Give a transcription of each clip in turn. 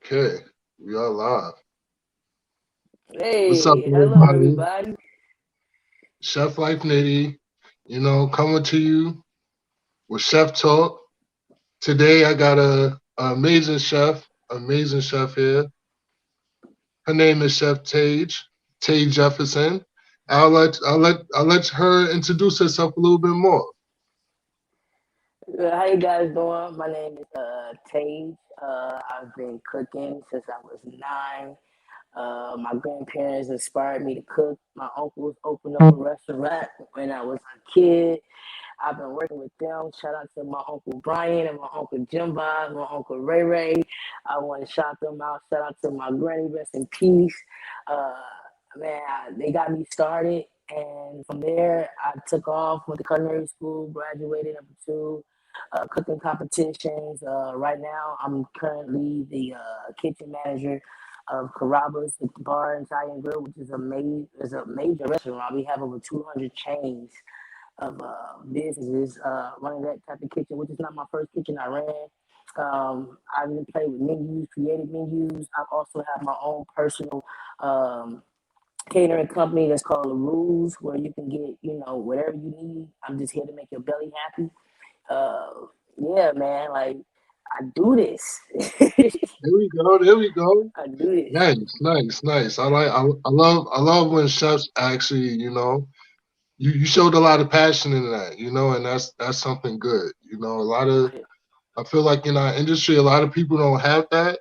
Okay, we are live. What's up, Hey, hello everybody? everybody. Chef Life Knitty, coming to you with Chef Talk. Today, I got a amazing chef here. Her name is Chef Taige Jefferson. I'll let her introduce herself a little bit more. How you guys doing? My name is Tage. I've been cooking since I was 9. My grandparents inspired me to cook. My uncles opened up a restaurant when I was a kid. I've been working with them. Shout out to my uncle Brian and my uncle Jim Bob, my uncle Ray Ray. I want to shout them out. Shout out to my granny, rest in peace. Uh, they got me started, and from there I took off, went to culinary school, graduated number two, cooking competitions. Right now, I'm currently the kitchen manager of Carrabba's, the bar and Italian grill, which is a major restaurant. We have over 200 chains of businesses running that type of kitchen, which is not my first kitchen I ran. I've been playing with menus, created menus. I also have my own personal um, catering company that's called The Rules, where you can get, whatever you need. I'm just here to make your belly happy. Uh, yeah, man, like I do this. There we go. There we go. I do this. Nice, nice, nice. I love when chefs actually, you showed a lot of passion in that, and that's something good. A lot of I feel like in our industry, a lot of people don't have that,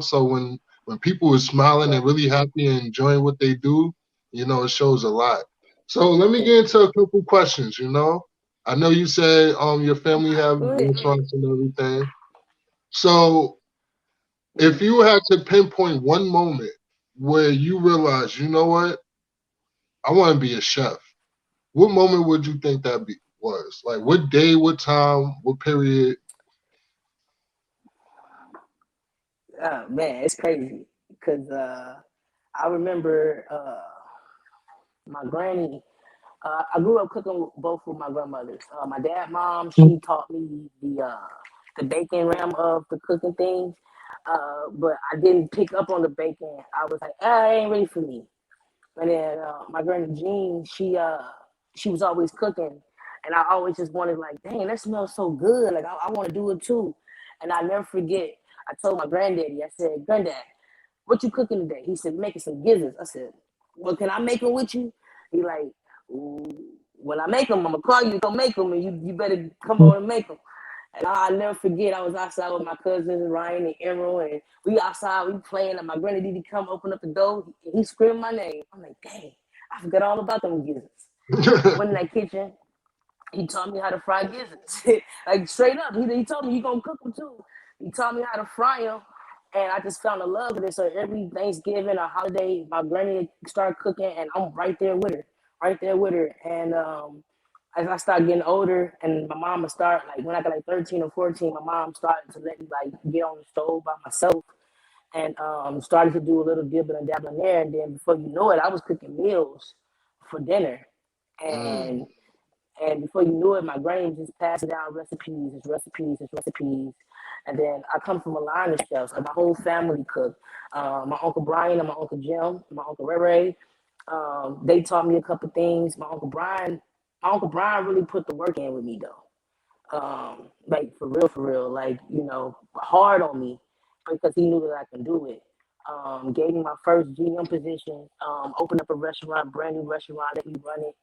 So when people are smiling and Right. really happy and enjoying what they do, it shows a lot. So let me Yeah. get into a couple questions. I know you said your family Okay, have go ahead. restaurants and everything. So if Mm. you had to pinpoint one moment where you realize, you know what, I want to be a chef. What moment would you think was? Like what day, what time, what period? Man, it's crazy because I remember my granny. I grew up cooking both with my grandmothers. My dad, mom, she taught me the baking realm of the cooking things, but I didn't pick up on the baking. I was like, it ain't ready for me. And then my granny Jean, she was always cooking, and I always just wanted like, dang, that smells so good. Like I want to do it too. And I never forget. I told my granddaddy, I said, Granddad, what you cooking today? He said, making some gizzards. I said, well, can I make them with you? He like, "Ooh, when I make them, I'm gonna call you to come make them, and you better come on and make them." And I'll never forget, I was outside with my cousins, Ryan and Emerald, and we outside, we playing, and my granddaddy did come open up the door, and he screamed my name. I'm like, dang, I forgot all about them gizzards. Went in that kitchen, he taught me how to fry gizzards. Like straight up, he told me you gonna cook them too. He taught me how to fry them, and I just found a love for it. So every Thanksgiving or holiday, my granny started cooking, and I'm right there with her, right there with her. And as I started getting older, and my mom would start like when I got like 13 or 14, my mom started to let me like get on the stove by myself, and started to do a little dibbling and dabbling there. And then before you know it, I was cooking meals for dinner, Mm, and before you knew it, my granny just passed down recipes, his recipes, his recipes. And then I come from a line of chefs. Like my whole family cooked. My uncle Brian and my uncle Jim, my uncle Ray Ray. They taught me a couple things. My uncle Brian really put the work in with me though. Like for real, like hard on me because he knew that I can do it. Gave me my first GM position. Opened up a restaurant, brand new restaurant, let me run it.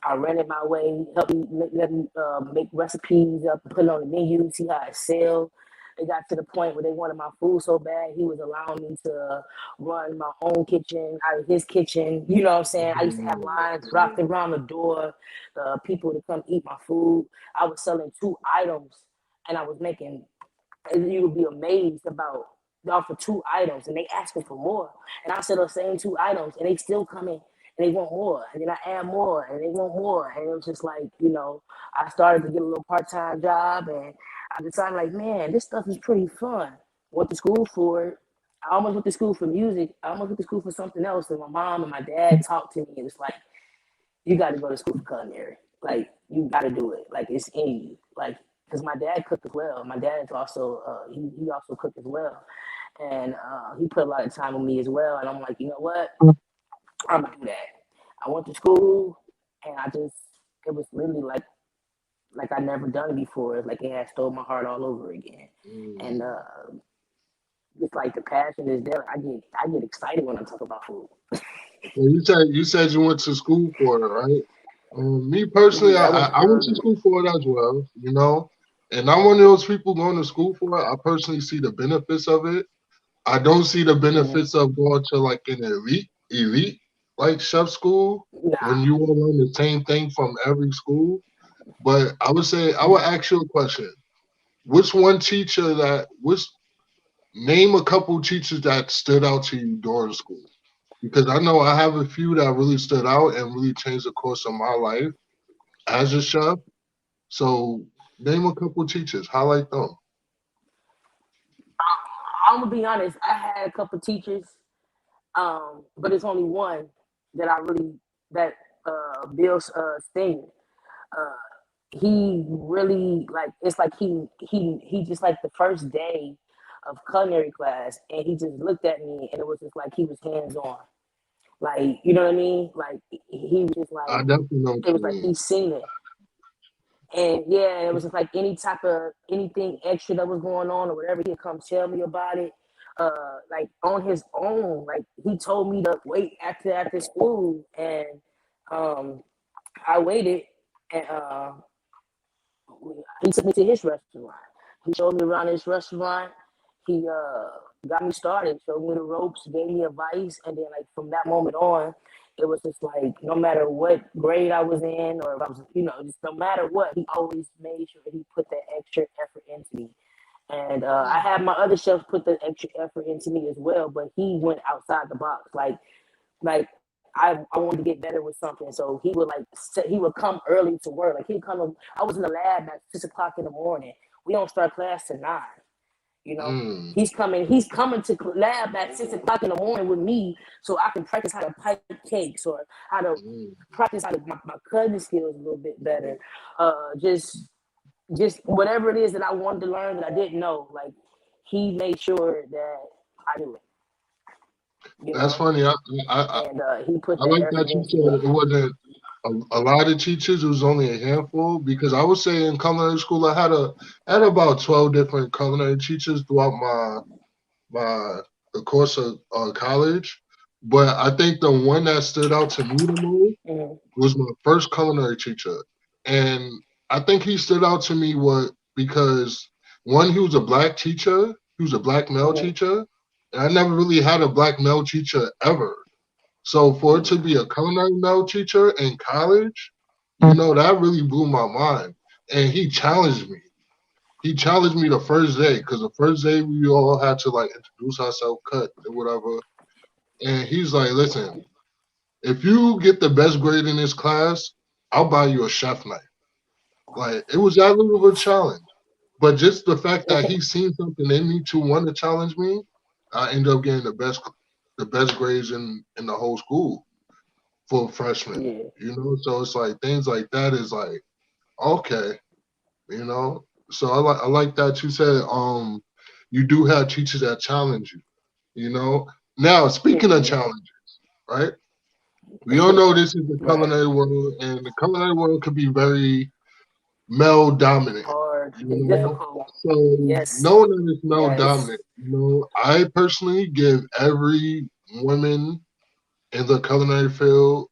I ran it my way, helped me let me make recipes up, put it on the menu, see how it sell. It got to the point where they wanted my food so bad, he was allowing me to run my own kitchen out of his kitchen. You know what I'm saying? I used to have lines wrapped around the door, people to come eat my food. I was selling 2 items, and I was making, and you would be amazed about y'all for 2 items, and they asking for more. And I sell those same 2 items, and they still coming and they want more, and then I add more, and they want more, and it was just like I started to get a little part-time job, and I decided like, man, this stuff is pretty fun. Went to school for it. I almost went to school for music. I almost went to school for something else, and my mom and my dad talked to me. It was like, you got to go to school for culinary. Like you got to do it. Like it's in you. Like because my dad cooked as well. My dad is also he also cooked as well, and he put a lot of time with me as well. And I'm like, you know what? I'm gonna do that. I went to school, and it was literally like I never done it before. It's like it had stole my heart all over again. And Mm. it's like the passion is there. I get excited when I talk about food. Well, you said you went to school for it, right? Me personally, Yeah, I I went I went to to school for it as well, and I'm one of those people going to school for it. I personally see the benefits of it. I don't see the mm, benefits of going to like an elite like chef school when nah. you all learn the same thing from every school. But I would say I would Mm. ask you a question. Which one teacher that which name a couple teachers that stood out to you during school? Because I know I have a few that really stood out and really changed the course of my life as a chef. So name a couple teachers, highlight them. I'm gonna be honest. I had a couple teachers, but it's only one that I really that Bill Stinger. Uh, he really like it's like he just like the first day of culinary class, and he just looked at me, and it was just like he was hands on. Like, you know what I mean? Like he was just I like definitely know what it you was like mean. he seen it. And yeah, it was just like any type of anything extra that was going on or whatever, he'd come tell me about it. Like on his own. Like he told me to wait after school, and um I waited, and he took me to his restaurant. He showed me around his restaurant. He got me started, showed me the ropes, gave me advice, and then like from that moment on, it was just like no matter what grade I was in, or if I was, just no matter what, he always made sure he put that extra effort into me. And I Mm, had my other chefs put the extra effort into me as well, but he went outside the box. Like I wanted to get better with something, so he would come early to work. Like he'd come. I was in the lab at 6 o'clock in the morning. We don't start class till 9. You know, mm, he's coming. He's coming to lab at 6 o'clock in the morning with me, so I can practice how to pipe cakes or how to mm. practice how to my cutting skills a little bit better. Just whatever it is that I wanted to learn that I didn't know. Like he made sure that I knew it. You That's know, funny. I and he put I that like effort that you into me. said it wasn't a lot of teachers. It was only a handful because I would say in culinary school I had about 12 different culinary teachers throughout my the course of college. But I think the one that stood out to me the most Mm-hmm. was my first culinary teacher, and I think he stood out to me because one, he was a black teacher, he was a black male Mm-hmm. teacher, and I never really had a black male teacher ever. So for it to be a culinary male teacher in college, that really blew my mind. And he challenged me. He challenged me the first day because the first day we all had to like introduce ourselves, cut and whatever. And he's like, "Listen, if you get the best grade in this class, I'll buy you a chef knife." Like it was that little of a challenge. But just the fact that he seen something in me to want to challenge me, I ended up getting the best grades in the whole school for freshmen. Yeah. So it's like things like that is like okay, you know. So I like that you said you do have teachers that challenge you. You know. Now speaking of Mm-hmm. challenge, right? We all know this is the Right. culinary world, and the culinary world could be very male dominant. Hard. You It's know, difficult. so Yes. knowing that it's male Yes. dominant, I personally give every woman in the culinary field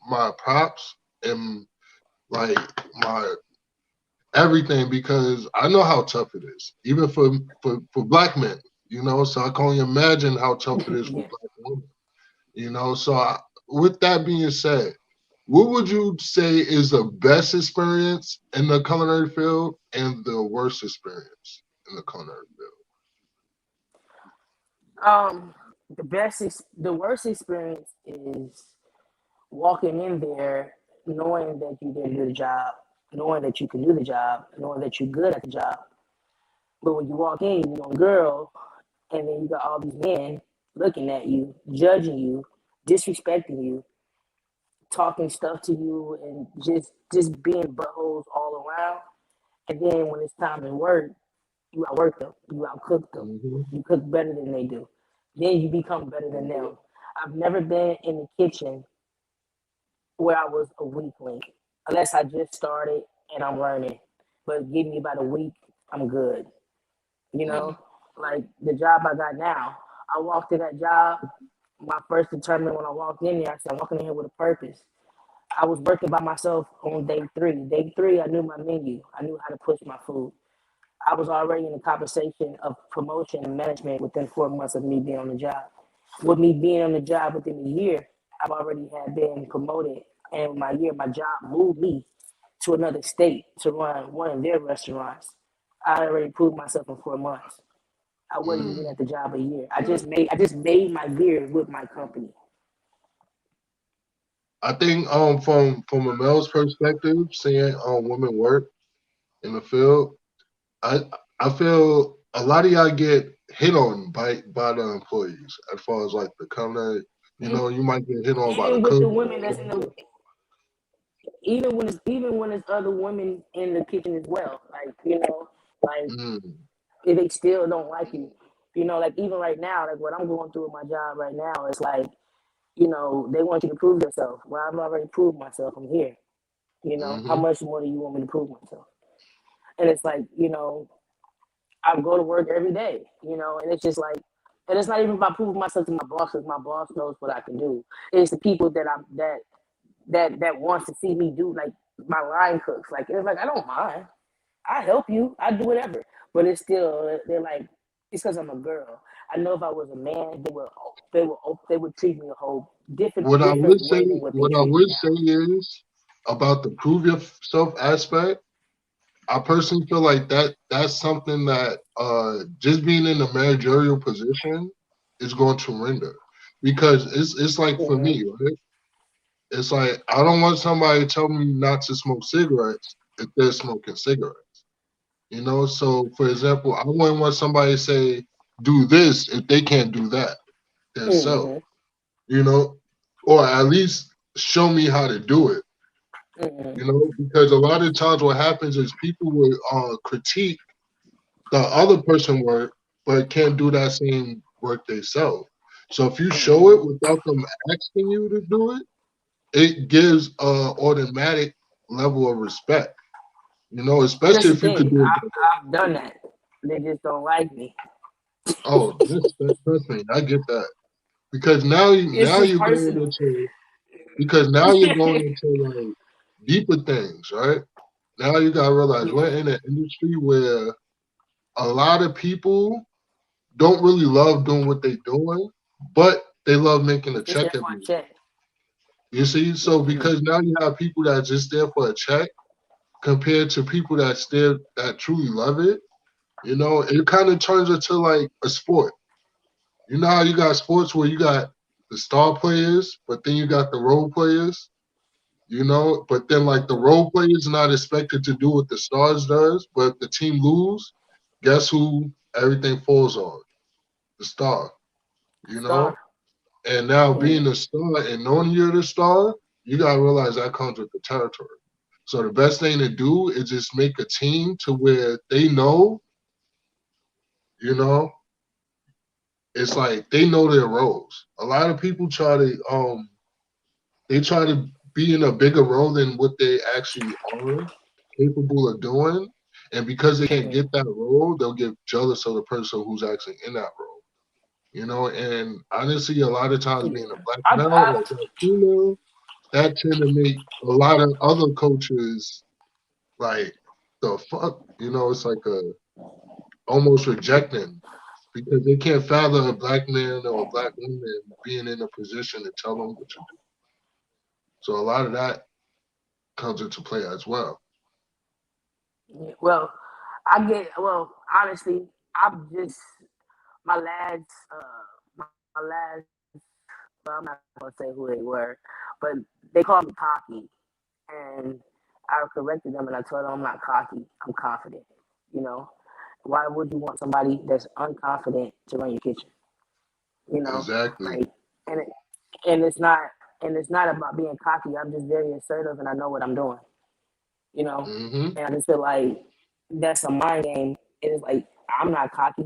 my props and like my everything because I know how tough it is, even for black men. So I can only imagine how tough it is for Yeah. black women. So with that being said, what would you say is the best experience in the culinary field and the worst experience in the culinary Um. The worst experience is walking in there knowing that you did a good job, knowing that you can do the job, knowing that you're good at the job. But when you walk in, you're a girl, and then you got all these men looking at you, judging you, disrespecting you, talking stuff to you, and just being buttholes all around. And then when it's time to work, You outwork them, you outcook them, Mm-hmm. you cook better than they do. Then you become better than them. I've never been in the kitchen where I was a weak link, unless I just started and I'm learning. But give me about a week, I'm good. You know, like the job I got now, I walked in that job. My first determinant when I walked in there, I said, I'm walking in here with a purpose. I was working by myself on day three. Day three, I knew my menu. I knew how to push my food. I was already in the conversation of promotion and management within 4 months of me being on the job. With me being on the job within a year, I've already had been promoted. And my year, my job moved me to another state to run one of their restaurants. I already proved myself in 4 months. I wasn't even Mm. at the job a year. I just made my year with my company. I think from a male's perspective, seeing women work in the field, I I feel a lot of y'all get hit on by the employees as far as like the culinary. You know, you might get hit on by the Even with cook. the women that's in the even when it's other women in the kitchen as well. Like, like Mm, if they still don't like you, like even right now, like what I'm going through with my job right now, it's like, they want you to prove yourself. Well, I've already proved myself. I'm here. How mm-hmm. much more do you want me to prove myself? And it's like, I go to work every day, and it's just like, and it's not even about proving myself to my boss because my boss knows what I can do. It's the people that wants to see me do, like my line cooks. Like it's like I don't mind. I help you. I do whatever. But it's still they're like it's because I'm a girl. I know if I was a man, they would treat me a whole different What I would different say, way than what they what I treat me would now. say is about the prove yourself aspect. I personally feel like that's something that just being in a managerial position is going to render because it's like for Mm-hmm. me, right? It's like I don't want somebody to tell me not to smoke cigarettes if they're smoking cigarettes. You know, so for example, I wouldn't want somebody to say do this if they can't do that themselves. Mm-hmm. You know, or at least show me how to do it. Mm-hmm. You know, because a lot of times what happens is people will critique the other person work, but can't do that same work themselves. So if you show Mm-hmm. it without them asking you to do it, it gives a automatic level of respect. You know, But that's especially the if you could thing. do it. I've done that. They just don't like me. Oh, trust me, I get that because now you It's now just you're going personal. into because now you're going into like deeper things, right? Now you gotta realize we're Yeah, in an industry where a lot of people don't really love doing what they're doing, but they love making it's a just there check for every a week. check. You see, so Mm-hmm. because now you have people that are just there for a check compared to people that truly love it, you know, it kind of turns into like a sport. You know how you got sports where you got the star players, but then you got the role players, you know, but then like the role players not expected to do what the stars does, but if the team lose, guess who everything falls on? The star, you Star. know? And now being Mm-hmm. a star and knowing you're the star, you gotta realize that comes with the territory. So the best thing to do is just make a team to where they know, you know, it's like they know their roles. A lot of people try to be in a bigger role than what they actually are capable of doing. And because they can't Mm-hmm. get that role, they'll get jealous of the person who's actually in that role. You know, and honestly, a lot of times being Yeah. a black I've, male I've or black female, that tend to make a lot of other coaches like the fuck, you know, it's like a almost rejecting because they can't fathom a black man or a black woman being in a position to tell them what to do. So a lot of that comes into play as well. yeah, well, well, honestly, I'm just my lads, my lads, well, I'm not gonna say who they were, but they called me cocky, and I corrected them and I told them I'm not cocky, I'm confident. You know, why would you want somebody that's unconfident to run your kitchen? You know, Exactly. like, and it, and it's not and it's not about being cocky. I'm just very assertive and I know what I'm doing. You know, Hmm. and I just feel like that's a mind game. It is like I'm not cocky.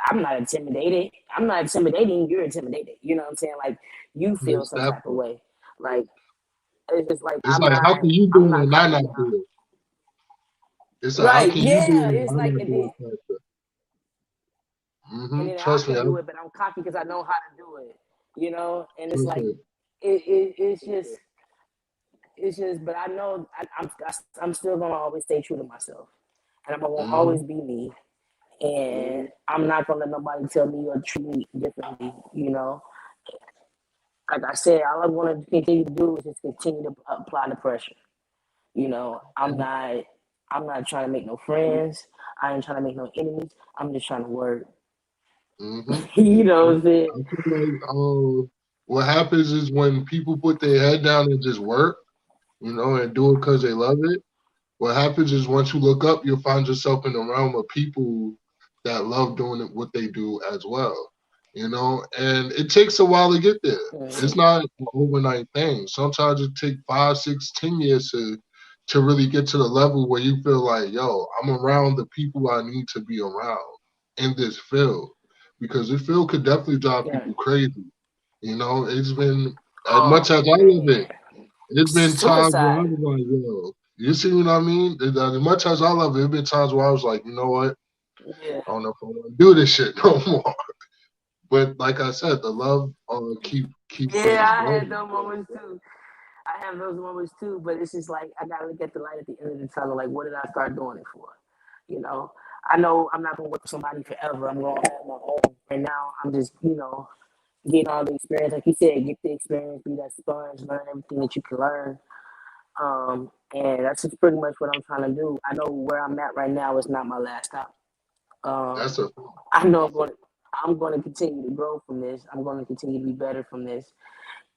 I'm not intimidated. I'm not intimidating. You're intimidated. You know what I'm saying? Like you feel It's some that type of part. way. Like it's just like It's like, how can you I'm do it not and I cocky not enough. do it? It's like, how Right? can you do Yeah. it and It's I like not and do then it? and then I Trust me, can do it, but I'm cocky because I know how to do it. You know, and it's trust like me. it's just. But I know I'm still gonna always stay true to myself, and I'm gonna Mm-hmm. always be me. And I'm not gonna let nobody tell me or treat me differently. You know, like I said, all I want to continue to do is just continue to apply the pressure. You know, I'm not trying to make no friends. I ain't trying to make no enemies. I'm just trying to work. Mm-hmm. You know what I'm saying? I feel like what happens is when people put their head down and just work, and do it because they love it. What happens is once you look up, you'll find yourself in the realm of people that love doing it, what they do as well. And it takes a while to get there. It's Mm-hmm. not an overnight thing. Sometimes it takes 5, 6, 10 years to really get to the level where you feel like, yo, I'm around the people I need to be around in this field. Because this field could definitely drive Yeah. people crazy. It's been, as much Oh as I love man, it, it's been times where I suicide. was like, yo, you see what I mean? As much as I love it, it's been times where I was like, you know what? Yeah. I don't know if I want to do this shit no more. But like I said, the love keeps Yeah, things I had going. those moments too. I have those moments too, but it's just like I gotta look at the light at the end of the tunnel. Like, what did I start doing it for? You know, I know I'm not gonna work for somebody forever. I'm gonna have my own. And now I'm just, getting all the experience. Like you said, get the experience, be that sponge, learn everything that you can learn. And that's just pretty much what I'm trying to do. I know where I'm at right now is not my last stop. That's Um, a I know I'm going to continue to grow from this. I'm going to continue to be better from this,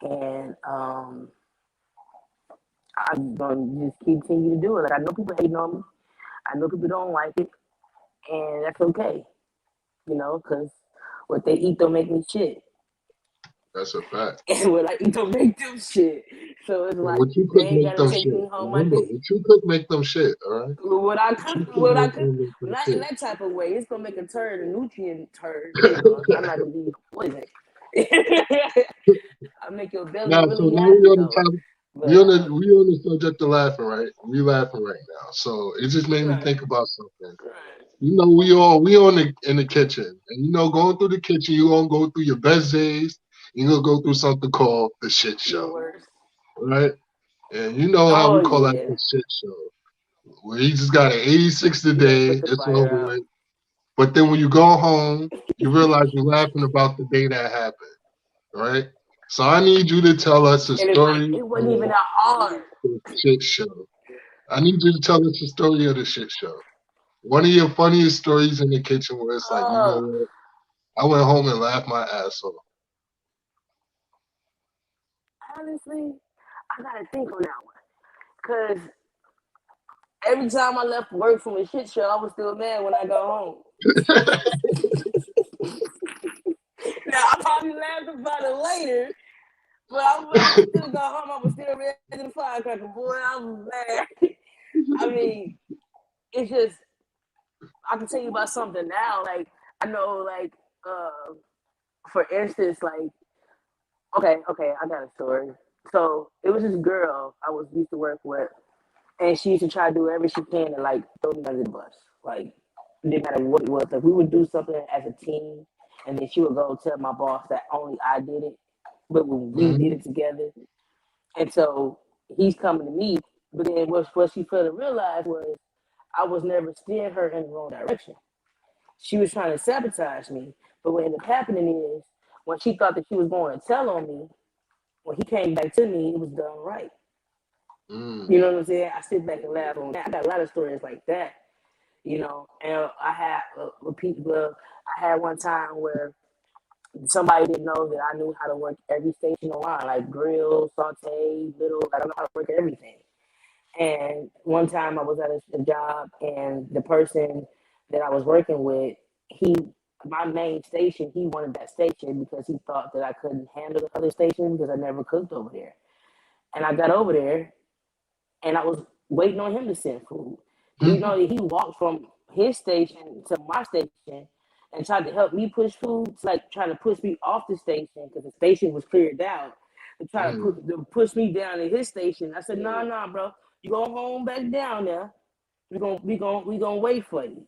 and I'm going to just continue to do it. Like I know people hating on me. I know people don't like it, and that's okay. Because what they eat don't make me shit, that's a fact. and what I eat don't make them shit. So it's And like what you they cook ain't make got to them take shit. me home. I Remember, think what you cook make them shit. All right, what I make cook, them make not in them that type of way. It's gonna make a turd, a nutrient turd. You know, I'm not gonna be poison. I make your belly Now, so really now we happy on the though. topic. But We on the subject of laughing, right? We laughing right now. So it just made me right, think about something. right. We on in the kitchen, and going through the kitchen, you gonna go through your best days. You gonna go through something called the shit Your show, worst. right? And you know how Oh we call that yeah, the shit show, where you just got an 86 you gotta today, put the it's fire over out. with. But then when you go home, you realize you're laughing about the day that happened, right? So I need you to tell us a And it's like story it wasn't even of that hard. the shit show. I need you to tell us a story of the shit show. One of your funniest stories in the kitchen where it's like, you know Oh, what? I went home and laughed my ass off. honestly, I gotta think on that one. Cause every time I left work from a shit show, I was still mad when I got home. Now I probably laughed about it later, but I was still got home. I was still ready to firecracker. Boy, I was mad. I mean, it's just I can tell you about something now. Like I know, like for instance, like okay, I got a story. So it was this girl I was used to work with, and she used to try to do whatever she can to like throw me under the bus. Like it didn't matter what it was. Like we would do something as a team, and then she would go tell my boss that only I did it, but when we did Hmm. it together. And so he's coming to me, but then what she failed to realize was I was never steering her in the wrong direction. She was trying to sabotage me. But what ended up happening is when she thought that she was going to tell on me, when he came back to me, it was done right. Mm. You know what I'm saying? I sit back and laugh on that. I got a lot of stories like that, And I had people. I had one time where somebody didn't know that I knew how to work every station online, like grill, saute, little. I don't know how to work everything. And one time I was at a job, and the person that I was working with, he, my main station, he wanted that station because he thought that I couldn't handle the other station because I never cooked over there. And I got over there, and I was waiting on him to send food. He walked from his station to my station and tried to help me push food, like trying to push me off the station because the station was cleared out. To try to push me down to his station. I said, nah, bro. You go home back down there. We gonna wait for you.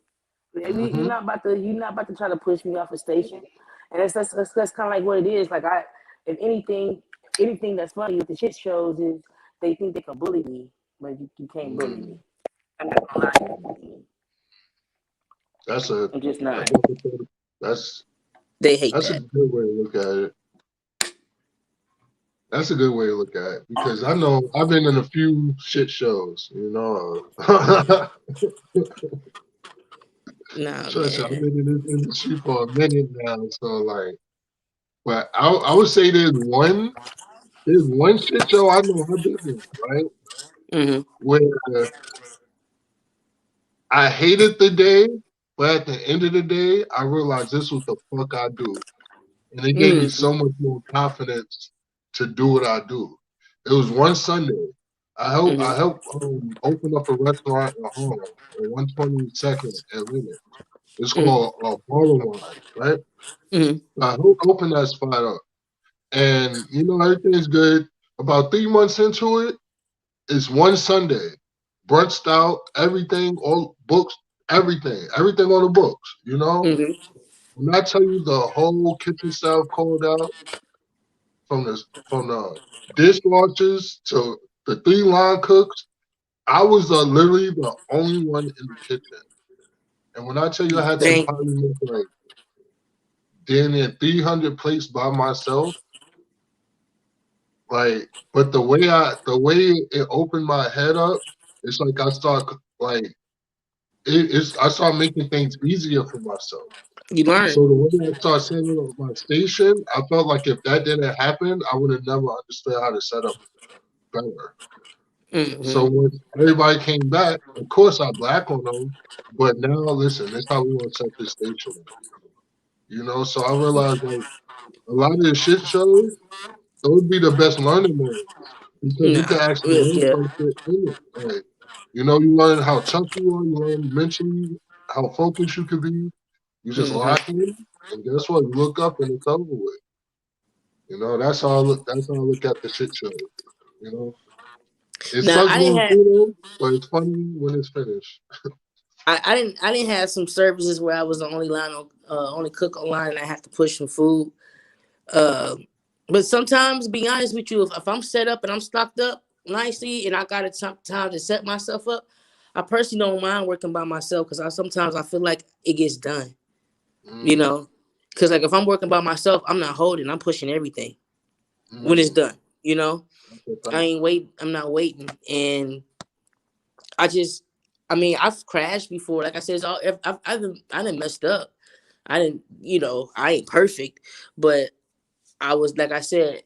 You're not about to try to push me off a station. And that's kind of like what it is. Like if anything that's funny with the shit shows is they think they can bully me, but you can't bully me. I'm not gonna lie to you. That's I'm just not. that's They hate that's a that. good way to look at it. That's a good way to look at it because I know I've been in a few shit shows, you know. Nah, Trust me, I've man. been in this industry for a minute now, so like, but I would say there's one shit show I know I've been in, right? Mm-hmm. Where I hated the day, but at the end of the day, I realized this was the fuck I do. And it gave me Mm-hmm. so much more confidence to do what I do. It was one Sunday. I helped open up a restaurant at home on 122nd and Lincoln. It's Mm-hmm. called Ball and Wine, right? Mm-hmm. I helped open that spot up. And you know, everything's good. About 3 months into it, it's one Sunday. Brunched out, everything, all books, everything on the books, you know? Mm-hmm. When I tell you the whole kitchen staff called out from the dishwashers to the 3 line cooks, I was literally the only one in the kitchen. And when I tell you I had to Dang. probably make like damn near 300 plates by myself, like, but the way it opened my head up, it's like I start making things easier for myself. You learn. So the way I start setting up my station, I felt like if that didn't happen, I would have never understood how to set up better. So Mm-hmm. when everybody came back, of course I black on them, but now listen, that's how we want to set this station up. You know, so I realized like a lot of the shit shows, those would be the best learning moments because you can Nah. actually Real, learn yeah. something in it. Like, you know, you learn how tough you are, you learn mentally how focused you can be. You just Mm-hmm. lock in, and guess what? You look up and it's over with. You know, that's how I look. That's how I look at the shit show. You know, it Now sucks I didn't going have. through though, but it's funny when it's finished. I didn't have some services where I was the only cook online and I have to push some food. Uh, but sometimes, be honest with you, if I'm set up and I'm stocked up nicely and I got a time to set myself up, I personally don't mind working by myself because I feel like it gets done. You Mm, know, because like if I'm working by myself, I'm not holding. I'm pushing everything when it's mm, done. You know, that's a I fact. ain't wait. I'm not waiting, and I just. I mean, I've crashed before. Like I said, I done messed up. I didn't, I ain't perfect, but I was, like I said,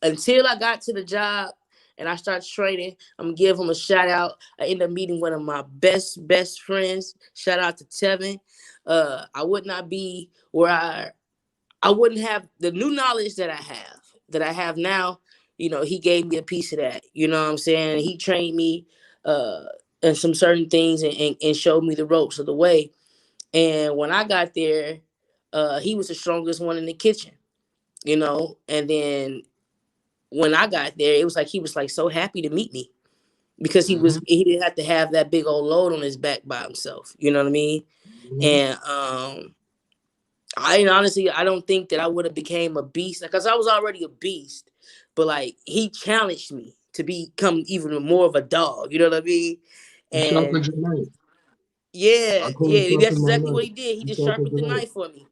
until I got to the job and I started training, I'm gonna give him a shout out. I ended up meeting one of my best friends. Shout out to Tevin. I would not be where I wouldn't have the new knowledge that I have now. He gave me a piece of that. You know what I'm saying? He trained me uh in some certain things and showed me the ropes of the way. And when I got there, he was the strongest one in the kitchen. And then when I got there, it was like he was like so happy to meet me because Mm-hmm, he didn't have to have that big old load on his back by himself. You know what I mean? mm-hmm. And I honestly I don't think that I would have became a beast because I was already a beast, but like he challenged me to become even more of a dog. You know what I mean? You And sharpened your knife. I yeah, call it yeah, that's sharpen my exactly what knife. he did. He You just sharpened sharpened your the knife. knife for me.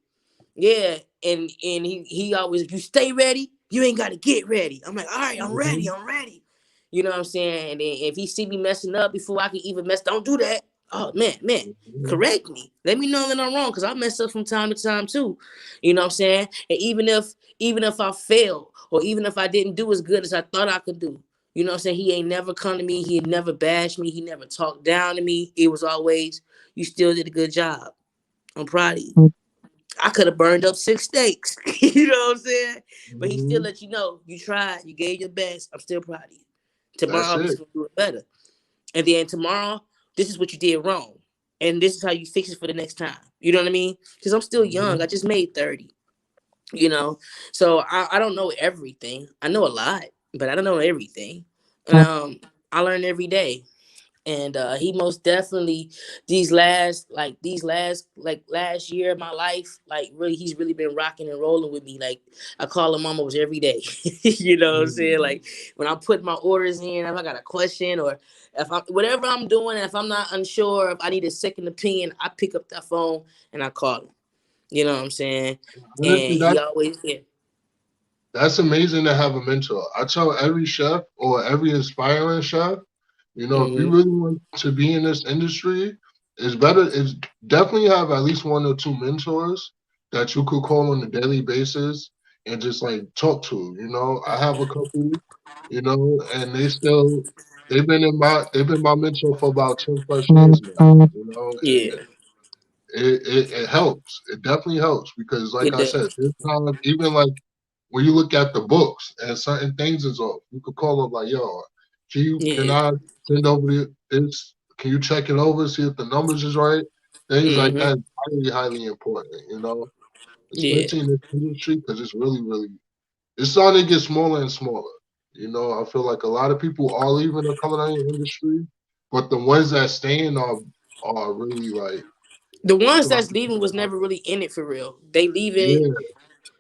Yeah, and he always, if you stay ready, you ain't got to get ready. I'm like, all right, I'm ready, Mm-hmm, I'm ready. You know what I'm saying? And then if he see me messing up before I can even mess, don't do that. Oh man, mm-hmm. correct me. Let me know that I'm wrong because I mess up from time to time too. You know what I'm saying? And even if I fail or even if I didn't do as good as I thought I could do, you know what I'm saying? He ain't never come to me. He never bashed me. He never talked down to me. It was always, you still did a good job. I'm proud of you. I could have burned up 6 steaks. You know what I'm saying? But he still Mm-hmm. let you know you tried, you gave your best. I'm still proud of you. That's Tomorrow he's it. gonna do it better. And then tomorrow, this is what you did wrong. and this is how you fix it for the next time. You know what I mean? Because I'm still young. I Mhm. just made 30. You know, so I don't know everything. I know a lot, but I don't know everything. And I learn every day. And he most definitely last year of my life, like really he's really been rocking and rolling with me. Like I call him almost every day. You know what I'm saying? Mhm. Like when I put my orders in, if I got a question or if I whatever I'm doing, if I'm not unsure, if I need a second opinion, I pick up that phone and I call him. You know what I'm saying? Honestly, And he always here. that's amazing to have a mentor. I tell every chef or every aspiring chef, if you Mm-hmm. really want to be in this industry, it's definitely have at least one or two mentors that you could call on a daily basis and just like talk to. I have a couple, and they've been my mentor for about 10 plus years now, Yeah, and it helps. It definitely helps because like it I said, does. there's times even like when you look at the books and certain things is off, you could call them like, yo, can Yeah. I send over this? Can you check it over, see if the numbers is right? Things like Mm-hmm. that, highly, highly important, Yeah. especially in this industry because it's really, really, it's starting to get smaller and smaller. I feel like a lot of people are leaving the culinary industry, but the ones that stay in are really like, The I ones feel like, that's leaving was never really in it for real. They leaving. yeah,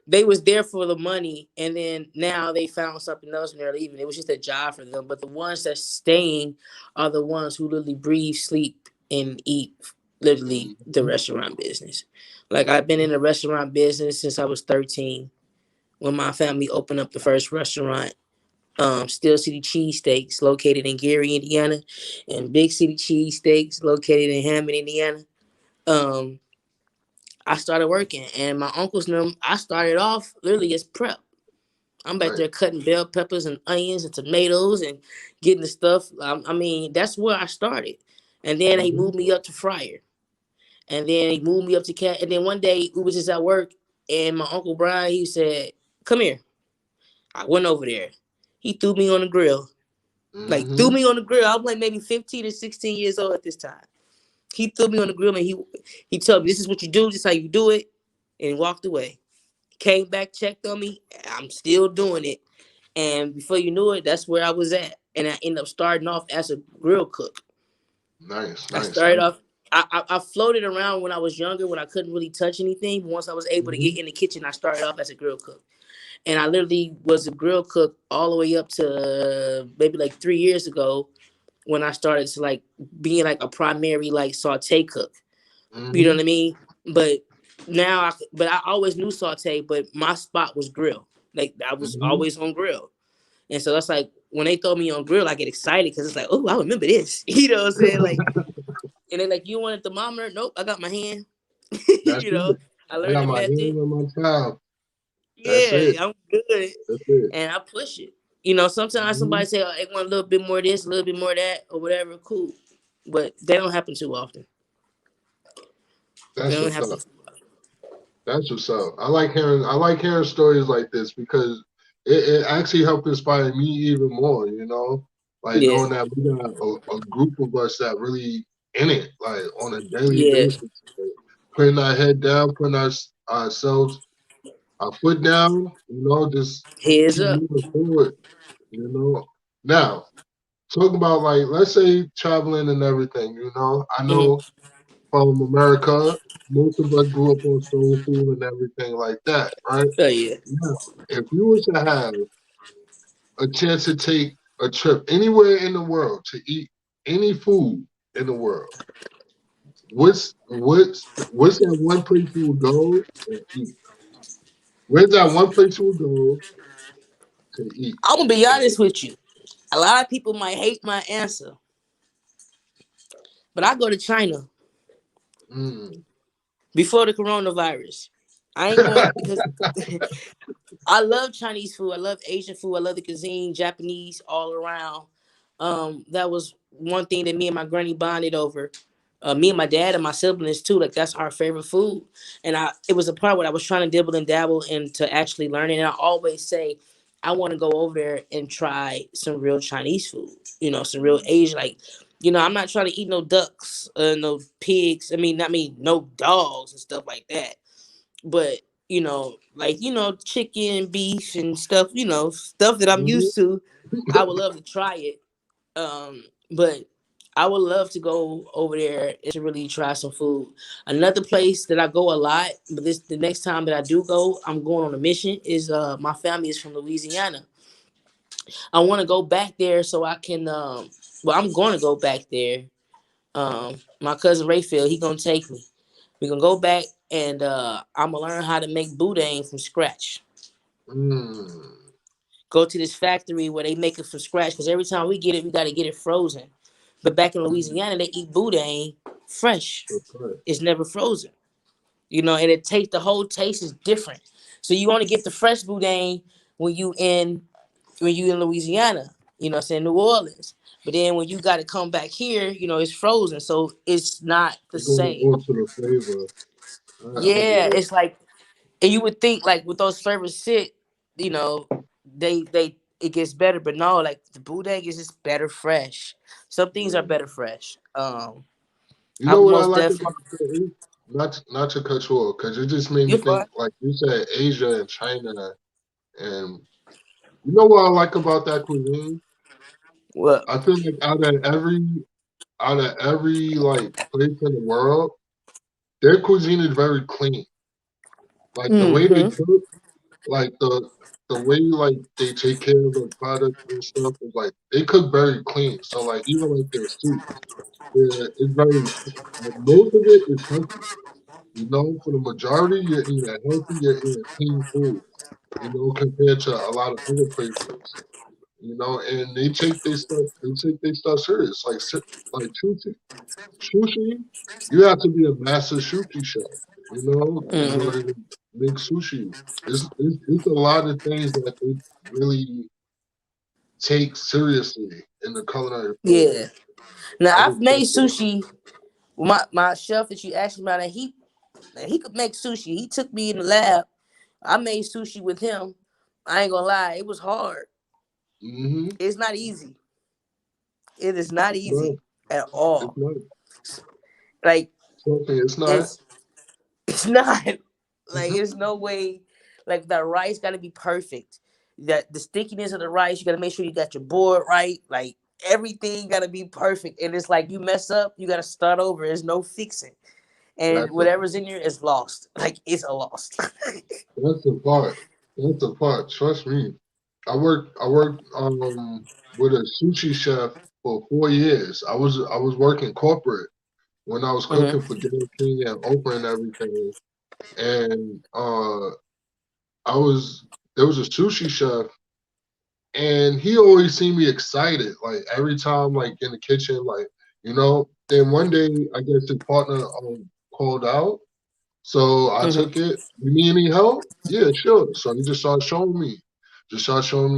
They was there for the money, and then now they found something else and they're leaving. It was just a job for them. But the ones that's staying are the ones who literally breathe, sleep, and eat literally the mhm, restaurant business. Like I've been in the restaurant business since I was 13 when my family opened up the first restaurant. Steel City Cheesesteaks, located in Gary, Indiana, and Big City Cheesesteaks, located in Hammond, Indiana. Um, I started working, and my uncles and them, I started off literally as prep. I'm back right. there cutting bell peppers and onions and tomatoes and getting the stuff. I mean, that's where I started. And then he Hmm. moved me up to fryer. And then he moved me up to cat. And then one day we was just at work, and my uncle Brian, he said, "Come here." I went over there. He threw me on the grill. Like threw Hmm. me on the grill. I was like maybe 15 or 16 years old at this time. He threw me on the grill and he told me this is what you do, this is how you do it, and walked away. Came back, checked on me. I'm still doing it. And before you knew it, that's where I was at. And I ended up starting off as a grill cook. Nice, I nice, started nice. off. I floated around when I was younger when I couldn't really touch anything. But once I was able to Hmm. get in the kitchen, I started off as a grill cook. And I literally was a grill cook all the way up to maybe like 3 years ago when I started to like being like a primary like saute cook. You know Hmm. what I mean? But but I always knew saute, but my spot was grill. Like I was Hmm. always on grill. And so that's like when they throw me on grill, I get excited because it's like, oh, I remember this. You know what I'm saying? Like, and they're like, you want a thermometer? Nope, I got my hand. That's You know, it. I I learned got the my hand method. on my child. That's it. Yeah, I'm good, That's it. and I push it. You know, sometimes Hmm. somebody say, oh, they want a little bit more of this, a little bit more of that, or whatever. Cool, but they don't happen too often. They That's don't what's happen. up. That's what's up. I like hearing stories like this because it actually helped inspire me even more, like Yeah, knowing that we got a group of us that really in it, like on a daily yeah. basis, like, putting our head down, putting ourselves our foot down, just Heads keep up. moving forward, you know. Now, talk about like let's say traveling and everything, I Hmm. know from America, most of us grew up on soul food and everything like that, right? Oh yeah. Now, if you were to have a chance to take a trip anywhere in the world to eat any food in the world, what's that one place you would go and eat? Where's that one place you would go to eat? I'm gonna be And, honest with you. A lot of people might hate my answer, but I go to China mm. before the coronavirus. I ain't going because I love Chinese food. I love Asian food. I love the cuisine, Japanese all around. That was one thing that me and my granny bonded over. Me and my dad and my siblings too. Like that's our favorite food. And it was a part where I was trying to dibble and dabble into actually learning. And I always say, I want to go over there and try some real Chinese food. You know, some real Asian like. I'm not trying to eat no ducks, no pigs. No dogs and stuff like that. But like chicken, beef, and stuff. Stuff that I'm Mhm. used to. I would love to try it. But I would love to go over there and to really try some food. Another place that I go a lot, but this the next time that I do go, I'm going on a mission. Is my family is from Louisiana. I want to go back there so I can. Well, I'm going to go back there. My cousin Rayfield, he gonna take me. We gonna go back and I'm gonna learn how to make boudin from scratch. Mm. Go to this factory where they make it from scratch because every time we get it, we got to get it frozen. But back in Mm. Louisiana, they eat boudin fresh. Okay. It's never frozen. And it tastes the whole taste is different. So you only get the fresh boudin when you in Louisiana. What I'm saying, New Orleans. But then when you got to come back here, it's frozen, so it's not the You're going same. on to the flavor. I get Yeah, it. it's like, and you would think like with those flavors sit, you know, they it gets better, but no, like the boudin is just better fresh. Some things are Mm. better fresh. You I know would what I most like about definitely. the not to cut you off, because it just made me You're think, fine. like you said, Asia and China, and you know what I like about that cuisine? Well, I feel like out of every like place in the world, their cuisine is very clean. Like the way they mm-hmm. cook, like the way like they take care of the products and stuff is like they cook very clean. So like even like their soups, it's very like, most of it is healthy. You know, for the majority, you're eating healthy, you're eating clean food. You know, compared to a lot of other places. You know, and they take their stuff serious. Like sushi, you have to be a master sushi chef. You know, in Mm-hmm. order to make sushi, it's a lot of things that they really take seriously in the culinary field. Yeah. Now I I've made respect it. sushi. My chef that you asked me about, and he could make sushi. He took me in the lab. I made sushi with him. I ain't gonna lie, it was hard. Hmm. It's not easy. It is not It's not. easy at It's all. not. Like Something. It's not. it's it's not like Hmm. it's no way. Like the rice got to be perfect. That the stickiness of the rice, you got to make sure you got your board right. Like everything got to be perfect. And it's like you mess up, you got to start over. There's no fixing, and That's the whatever's in there is lost. Like it's a lost. that's the part. That's the part. Trust me. I worked with a sushi chef for 4 years. I was working corporate when I was Hmm. cooking for Dairy King and Oprah and everything. And I was there was a sushi chef, and he always seemed me excited. Like every time, like in the kitchen, like you know. Then one day, I guess his partner called out, so I Hmm. took it. You need any help? Yeah, sure. So he just started showing me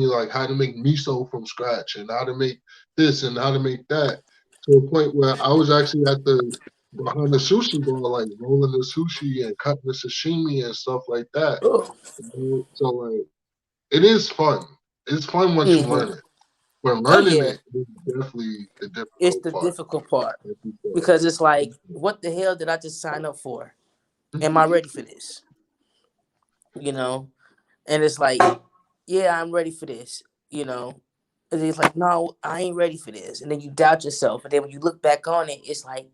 like how to make miso from scratch and how to make this and how to make that. To a point where I was actually at the behind the sushi bar, like rolling the sushi and cutting the sashimi and stuff like that. Oh. You know? So like it is fun. It's fun once you learn Hmm. it. But Oh learning yeah, it is definitely the it's difficult the part, difficult part like you said. because it's like, what the hell did I just sign up for? Am I ready for this? You know, and it's like, yeah, I'm ready for this. You know, and it's like, no, I ain't ready for this. And then you doubt yourself, and then when you look back on it, it's like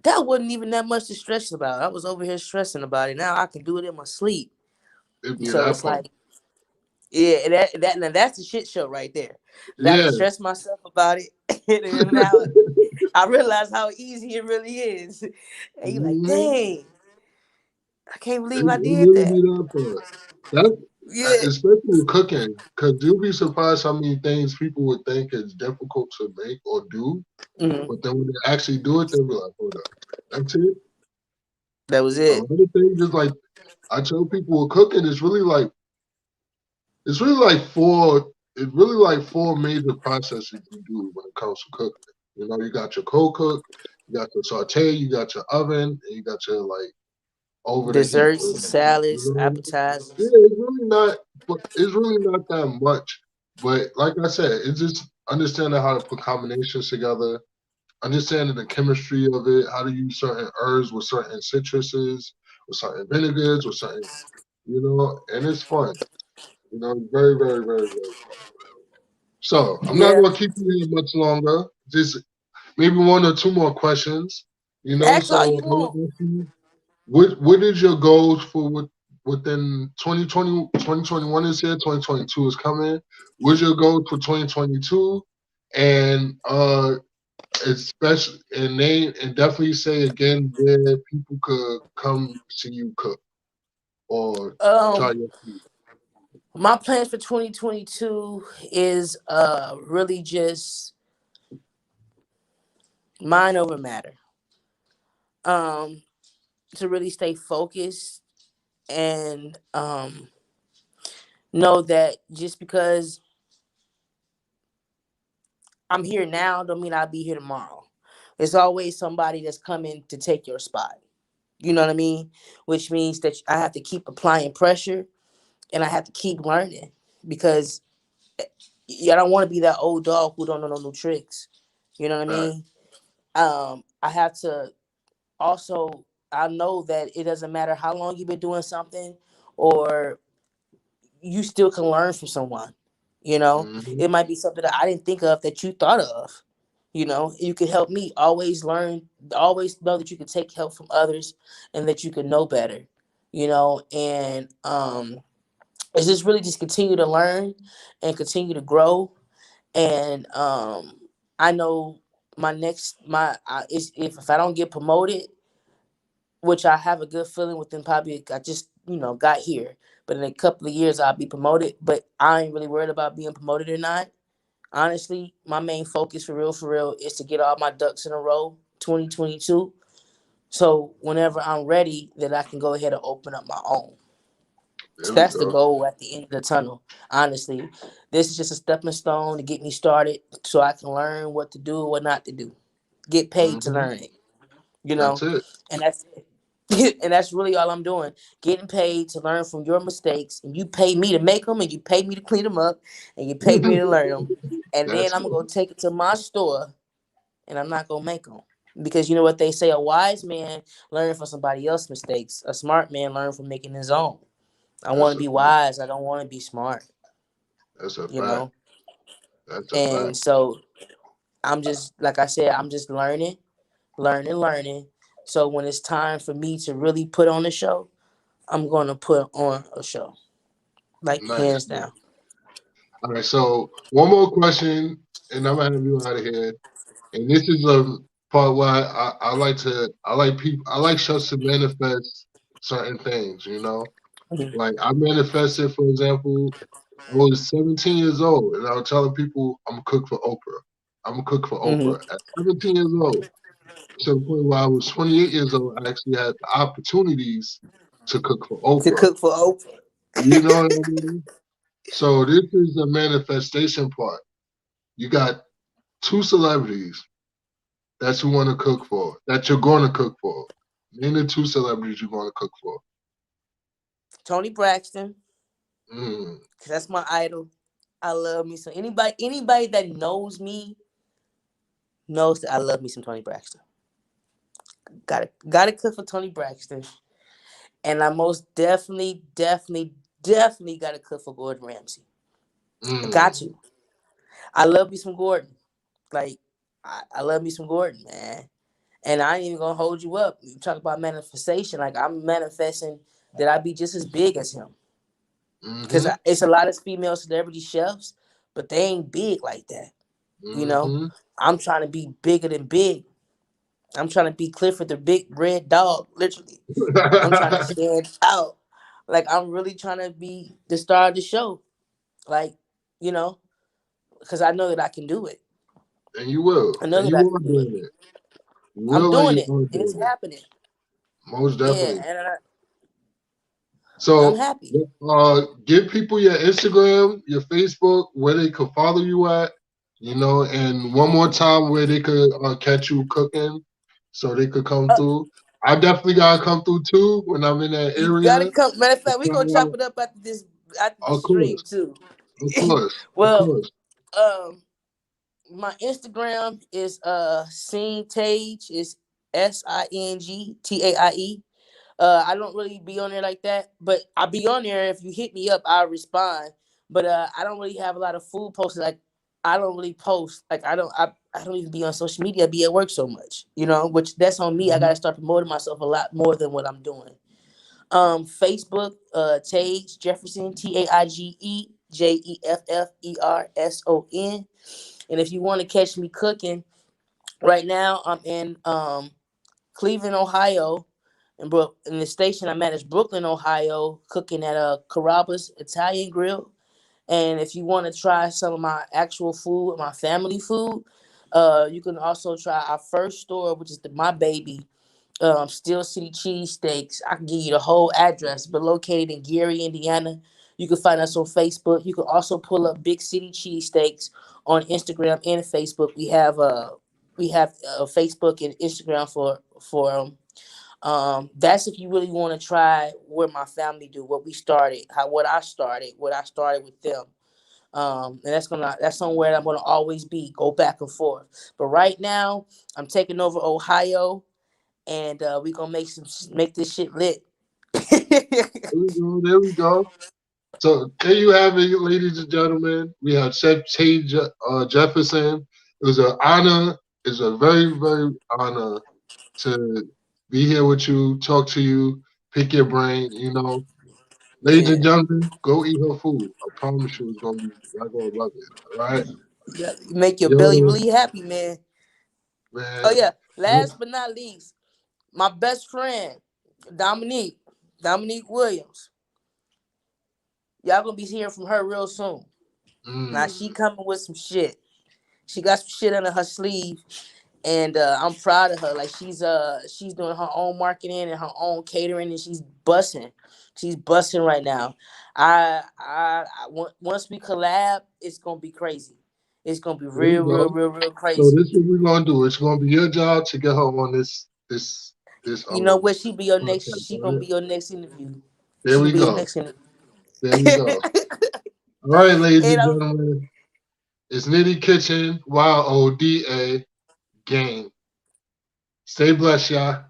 that wasn't even that much to stress about. I was over here stressing about it. Now I can do it in my sleep. It'd be So that it's part. like, yeah, now that's the shit show right there. Now I Yeah. done stress myself about it, and now I realize how easy it really is. And you like, Mhm. dang, I can't It believe I did really that. be that part. That Yeah. especially with cooking, because you'll be surprised how many things people would think is difficult to make or do, Hmm. but then when they actually do it, they'll be like, "Hold up, that's it." That was A it. lot of things is like I tell people with cooking, it's really like four. It's really like four major processes you do when it comes to cooking. You know, you got your cold cook, you got your saute, you got your oven, and you got your like over the heat. Desserts, You salads, know, yeah, appetizers. it's really not that much. But like I said, it's just understanding how to put combinations together, understanding the chemistry of it, how to use certain herbs with certain citruses, with certain vinegars, with certain, and it's fun. Very, very, very, very fun. So I'm not Yeah. gonna keep you here much longer. Just maybe one or two more questions. Ask all So you I would want. ask you, what is your goals for within 2020, 2021 is here, 2022 is coming. What's your goals for 2022? And especially and definitely say again where people could come see you cook or try Um, your food. my plans for 2022 is really just mind over matter. Um, to really stay focused and know that just because I'm here now don't mean I'll be here tomorrow. There's always somebody that's coming to take your spot. You know what I mean? Which means that I have to keep applying pressure and I have to keep learning because I don't want to be that old dog who don't know no new tricks. You know what I Right. mean? I have to also, I know that it doesn't matter how long you've been doing something or you still can learn from someone. You know, Hmm. it might be something that I didn't think of that you thought of. You know, you can help me always learn, always know that you can take help from others and that you can know better. You know, and it's just really just continue to learn and continue to grow. And I know my next is if I don't get promoted, which I have a good feeling within probably I just got here, but in a couple of years I'll be promoted. But I ain't really worried about being promoted or not. Honestly, my main focus for real, is to get all my ducks in a row 2022. So whenever I'm ready, that I can go ahead and open up my own. So There we that's the go. goal at the end of the tunnel. Honestly, this is just a stepping stone to get me started, so I can learn what to do, what not to do, get paid to Hmm. learn it. You That's know, it. and that's it. And that's really all I'm doing. Getting paid to learn from your mistakes, and you pay me to make them, and you pay me to clean them up, and you pay me to learn them, and then That's I'm gonna take it to my store, and I'm not gonna make them because you know what they say: a wise man learn from somebody else's mistakes. A smart man learn from making his own. I want that's to a be fact. wise. I don't want to be smart. That's a You fact. know, That's a and fact. so I'm just like I said. I'm just learning. So when it's time for me to really put on a show, I'm gonna put on a show, like Nice. hands down. All right. So one more question, and I'm gonna have you out of here. And this is a part where I like I like chefs to manifest certain things. Mhm. Like I manifested, for example, I was 17 years old, and I was telling people I'm a cook for Oprah. I'm a cook for Mhm. Oprah at 17 years old. To the point where I was 28 years old, I actually had the opportunities to cook for To Oprah. cook for Oprah. You know what I mean? So this is the manifestation part. You got two celebrities that you want to cook for, that you're going to cook for. Name the two celebrities you're going to cook for. Tony Braxton, Mm, cause that's my idol. I love me some anybody that knows me knows that I love me some Tony Braxton. Gotta cook for Tony Braxton, and I most definitely gotta cook for Gordon Ramsay. I got mm, to. I love me some Gordon. Like I love me some Gordon, man. And I ain't even gonna hold you up. You talk about manifestation. Like I'm manifesting that I be just as big as him. Because mm-hmm, it's a lot of female celebrity chefs, but they ain't big like that. You know, mm-hmm. I'm trying to be bigger than big. I'm trying to be Clifford the big red dog, literally. I'm trying to stand out. Like I'm really trying to be the star of the show. Like, you know, because I know that I can do it. And you will. I know And that you I are can do it. doing it. You I'm will and doing you it, are and it's doing it. happening. Most Yeah, definitely. and I'm So, happy. give people your Instagram, your Facebook, where they could follow you at, and one more time where they could catch you cooking, so they could come Uh, through. I definitely gotta come through too when I'm in that You gotta area. come. Matter of To fact, we try gonna chop out. it up after this Of stream course, too. of course, of Well, course. um, my Instagram is Sing Tage is SINGTAIE. I don't really be on there like that, but I be on there. If you hit me up, I'll respond. But I don't really have a lot of food posted. Like I don't really post. Like I don't even be on social media. I be at work so much, which that's on me. I Mhm. gotta start promoting myself a lot more than what I'm doing. Facebook, Taige Jefferson, TAIGE JEFFERSON. And if you want to catch me cooking, right now I'm in Cleveland, Ohio, in the station I'm at is Brooklyn, Ohio, cooking at a Carrabba's Italian Grill. And if you want to try some of my actual food, my family food, you can also try our first store, which is my baby, Steel City Cheesesteaks. I can give you the whole address, but located in Gary, Indiana. You can find us on Facebook. You can also pull up Big City Cheesesteaks on Instagram and Facebook. We have Facebook and Instagram for that's if you really want to try what my family do, what we started, what I started with them. And that's somewhere I'm gonna always be, go back and forth. But right now, I'm taking over Ohio, and we gonna make this shit lit. There we go. There we go. So there you have it, ladies and gentlemen. We have Chef Taige Jefferson. It was an honor. It's a very, very honor to be here with you, talk to you, pick your brain. Ladies Yeah, and gentlemen, go eat her food. I promise you, y'all gonna love it. All right, yeah, make your belly yo, really happy, man. Oh man. yeah, last but not least, my best friend, Dominique, Dominique Williams. Y'all gonna be hearing from her real soon. Now Mm, she coming with some shit. She got some shit under her sleeve, and I'm proud of her. Like she's doing her own marketing and her own catering, and she's busting. She's busting right now. Once we collab, it's gonna be crazy. It's gonna be there we real, real, go. real, real So crazy. this is what we're gonna do. It's gonna be your job to get her on this You know what? podcast. She All gonna right. be your next interview. There She gonna we be your go. next interview. There we go. All right, ladies And and gentlemen, it's Knitty Kitchen, YODA gang. Stay blessed, y'all.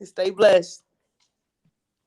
stay blessed.